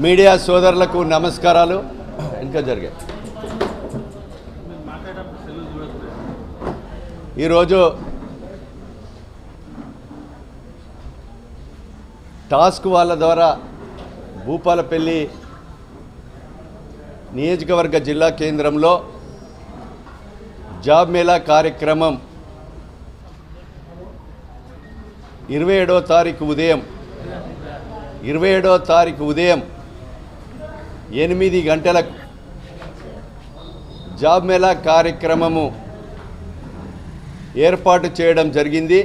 Media సోదరులకు నమస్కారాలు. ఇంకా జరిగాయి. ఈరోజు టాస్క్ వాళ్ళ ద్వారా భూపాలపల్లి నియోజకవర్గ జిల్లా కేంద్రంలో జాబ్ మేళా కార్యక్రమం 27వ తారీఖు ఉదయం 8 గంటలకు జాబ్ మేళా కార్యక్రమము ఏర్పాటు చేయడం జరిగింది.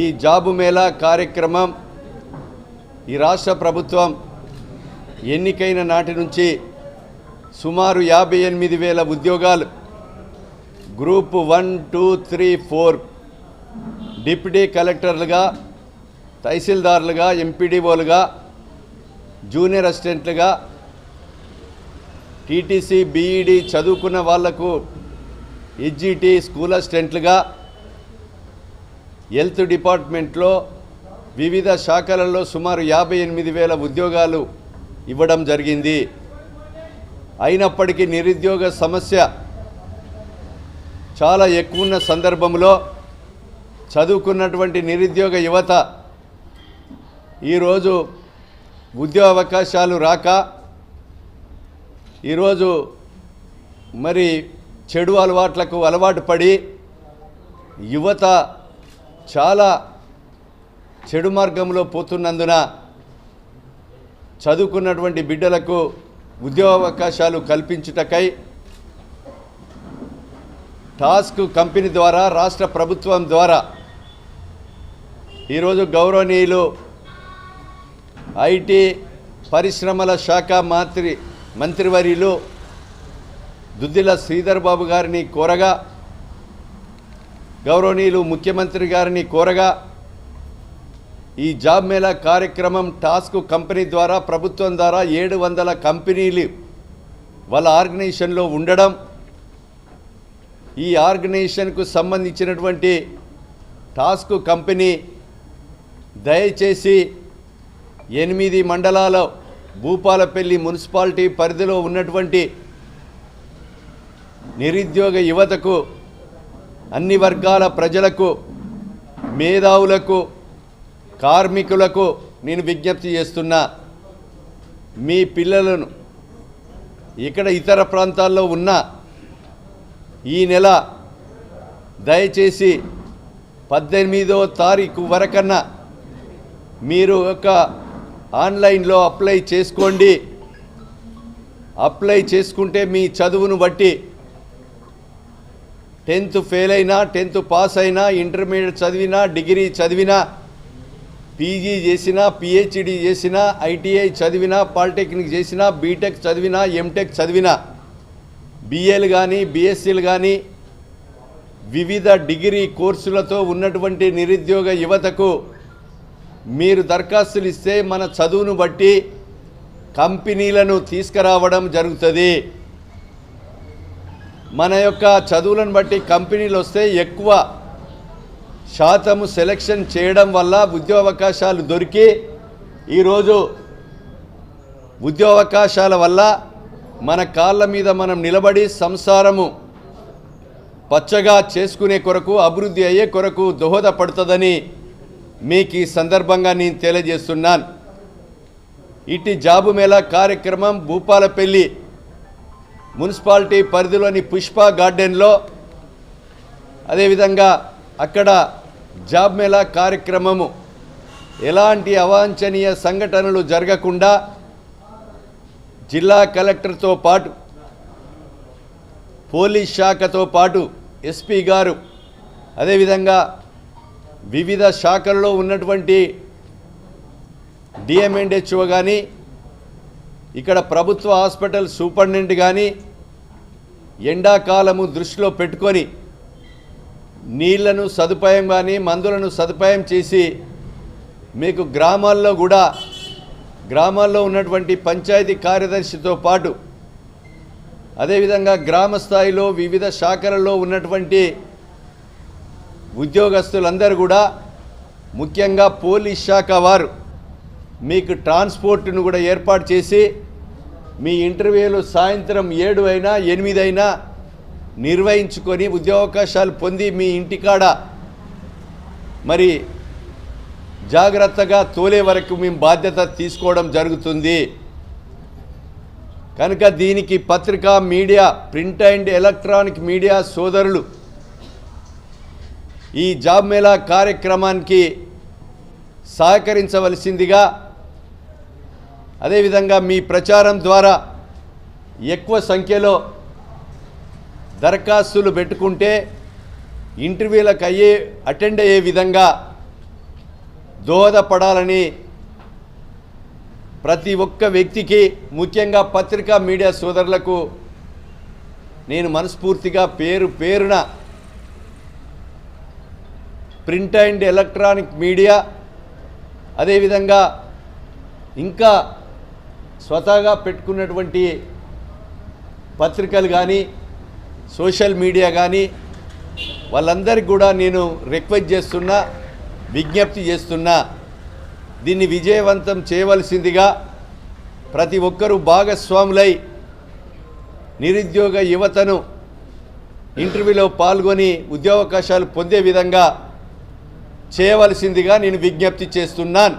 ఈ జాబ్ మేళా కార్యక్రమం ఈ రాష్ట్ర ప్రభుత్వం ఎన్నికైన నాటి నుంచి సుమారు 58,000 ఉద్యోగాలు గ్రూప్ 1, 2, 3, 4 డిప్యూటీ కలెక్టర్లుగా, తహసీల్దార్లుగా, ఎంపీడీఓలుగా, జూనియర్ అసిస్టెంట్లుగా, టీటీసీ, బీఈడీ చదువుకున్న వాళ్లకు హెచ్జిటి స్కూల్ అసిస్టెంట్లుగా, హెల్త్ డిపార్ట్మెంట్లో వివిధ శాఖలలో సుమారు 58,000 ఉద్యోగాలు ఇవ్వడం జరిగింది. అయినప్పటికీ నిరుద్యోగ సమస్య చాలా ఎక్కువ ఉన్న సందర్భంలో చదువుకున్నటువంటి నిరుద్యోగ యువత ఈరోజు ఉద్యోగ అవకాశాలు రాక ఈరోజు మరి చెడు అలవాట్లకు అలవాటు పడి యువత చాలా చెడు మార్గంలో పోతున్నందున చదువుకున్నటువంటి బిడ్డలకు ఉద్యోగ అవకాశాలు కల్పించుటకై టాస్క్ కంపెనీ ద్వారా, రాష్ట్ర ప్రభుత్వం ద్వారా ఈరోజు గౌరవనీయులు ఐటీ పరిశ్రమల శాఖ మంత్రివర్యులు దుద్దిల శ్రీధర్ బాబు గారిని కోరగా, గౌరవనీయులు ముఖ్యమంత్రి గారిని కోరగా ఈ జాబ్ మేళా కార్యక్రమం టాస్క్ కంపెనీ ద్వారా, ప్రభుత్వం ద్వారా 700 కంపెనీలు వాళ్ళ ఆర్గనైజేషన్లో ఉండడం, ఈ ఆర్గనైజేషన్కు సంబంధించినటువంటి టాస్క్ కంపెనీ దయచేసి 8 మండలాల భూపాలపల్లి మున్సిపాలిటీ పరిధిలో ఉన్నటువంటి నిరుద్యోగ యువతకు, అన్ని వర్గాల ప్రజలకు, మేధావులకు, కార్మికులకు నేను విజ్ఞప్తి చేస్తున్నా. మీ పిల్లలను ఇక్కడ ఇతర ప్రాంతాల్లో ఉన్న ఈ నెల దయచేసి 18వ తారీఖు వరకన్నా మీరు ఒక ఆన్లైన్లో అప్లై చేసుకోండి. అప్లై చేసుకుంటే మీ చదువును బట్టి 10th ఫెయిల్ అయినా, 10th పాస్ అయినా, ఇంటర్మీడియట్ చదివినా, డిగ్రీ చదివినా, పీజీ చేసినా, పిహెచ్డి చేసినా, ఐటీఐ చదివినా, పాలిటెక్నిక్ చేసినా, బీటెక్ చదివినా, ఎంటెక్ చదివినా, బిఏలు కానీ, బిఎస్సీలు కానీ, వివిధ డిగ్రీ కోర్సులతో ఉన్నటువంటి నిరుద్యోగ యువతకు మీరు దరఖాస్తులు ఇస్తే మన చదువును బట్టి కంపెనీలను తీసుకురావడం జరుగుతుంది. మన యొక్క చదువులను బట్టి కంపెనీలు వస్తే ఎక్కువ శాతము సెలక్షన్ చేయడం వల్ల ఉద్యోగ అవకాశాలు దొరికి ఈరోజు ఉద్యోగ అవకాశాల వల్ల మన కాళ్ళ మీద మనం నిలబడి సంసారము పచ్చగా చేసుకునే కొరకు, అభివృద్ధి అయ్యే కొరకు దోహదపడుతుందని మీకు ఈ సందర్భంగా నేను తెలియజేస్తున్నాను. ఇటు జాబు మేళా కార్యక్రమం భూపాలపల్లి మున్సిపాలిటీ పరిధిలోని పుష్ప గార్డెన్లో, అదేవిధంగా అక్కడ జాబ్ మేళా కార్యక్రమము ఎలాంటి అవాంఛనీయ సంఘటనలు జరగకుండా జిల్లా కలెక్టర్తో పాటు, పోలీస్ శాఖతో పాటు ఎస్పీ గారు, అదేవిధంగా వివిధ శాఖల్లో ఉన్నటువంటి డిఎంఎండ్హెచ్ఓ కానీ, ఇక్కడ ప్రభుత్వ హాస్పిటల్ సూపరింటెండెంట్ కానీ ఎండాకాలము దృష్టిలో పెట్టుకొని నీళ్లను సదుపాయం కానీ, మందులను సదుపాయం చేసి మీకు గ్రామాల్లో ఉన్నటువంటి పంచాయతీ కార్యదర్శితో పాటు, అదేవిధంగా గ్రామ స్థాయిలో వివిధ శాఖలలో ఉన్నటువంటి ఉద్యోగస్తులందరూ కూడా, ముఖ్యంగా పోలీస్ శాఖ వారు మీకు ట్రాన్స్పోర్ట్ను కూడా ఏర్పాటు చేసి మీ ఇంటర్వ్యూలు సాయంత్రం 7 అయినా 8 అయినా నిర్వహించుకొని ఉద్యోగావకాశాలు పొంది మీ ఇంటికాడ మరి జాగ్రత్తగా తోలే వరకు మేము బాధ్యత తీసుకోవడం జరుగుతుంది. కనుక దీనికి పత్రికా media, print and electronic media సోదరులు ఈ జాబ్ మేళా కార్యక్రమానికి సహకరించవలసిందిగా, అదేవిధంగా మీ ప్రచారం ద్వారా ఎక్కువ సంఖ్యలో దరఖాస్తులు పెట్టుకుంటే ఇంటర్వ్యూలకు అటెండ్ అయ్యే విధంగా దోహదపడాలని ప్రతి ఒక్క వ్యక్తికి, ముఖ్యంగా పత్రికా మీడియా సోదరులకు నేను మనస్ఫూర్తిగా పేరున ప్రింట్ అండ్ ఎలక్ట్రానిక్ మీడియా, అదేవిధంగా ఇంకా స్వతహాగా పెట్టుకున్నటువంటి పత్రికలు కానీ సోషల్ మీడియా కానీ వాళ్ళందరికీ కూడా నేను రిక్వెస్ట్ చేస్తున్నా, విజ్ఞప్తి చేస్తున్నా, దీన్ని విజయవంతం చేయవలసిందిగా ప్రతి ఒక్కరూ భాగస్వాములై నిరుద్యోగ యువతను ఇంటర్వ్యూలో పాల్గొని ఉద్యోగావకాశాలు పొందే విధంగా చేయవలసిందిగా నేను విజ్ఞప్తి చేస్తున్నాను.